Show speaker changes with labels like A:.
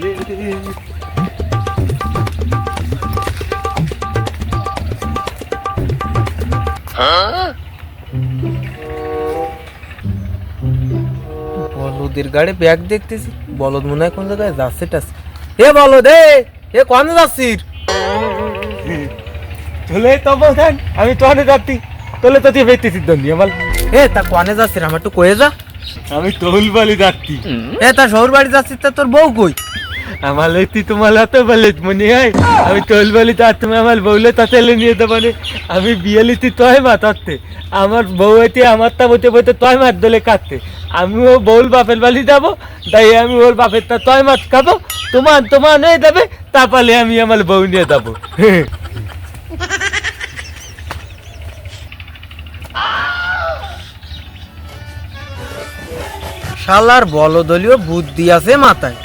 A: বলদের গাড়ি ব্যাগ দেখতেছি, বলদ মনে হয় কোন জায়গায় যাচ্ছে টাছে। এ বলদ, এ কোনে যাচ্ছিস?
B: চলে তো বলছেন আমি তোনে যাচ্ছি, তোলে তো তুই বেঁচতেছি দন্ডি আমার।
A: তা কোনে যাচ্ছিস আমার একটু কয়ে যা।
B: আমি তহুল বালি যাচ্ছি।
A: তা শহর বাড়ি যাচ্ছিস, তা তোর বউ কই?
B: আমার লেতি তোমার হাতে বলে মনে হয় আমি তহুল বালি তা তুমি আমার বউলে তাতে নিয়ে দেবো। আমি বিয়েলিতি তয় মাতাতে আমার বউ এটি আমার তা বইতে বইতে তয় মাত দলে কাটতে আমিও বউল বাপের বালি যাবো, তাই আমি ওর বাপের তা তয় মাছ খাবো, তোমার নিয়ে দেবে, তা পালে আমি আমার বউ নিয়ে যাবো।
A: শালার বলদলীয় বুদ্ধি আছে মাথায়।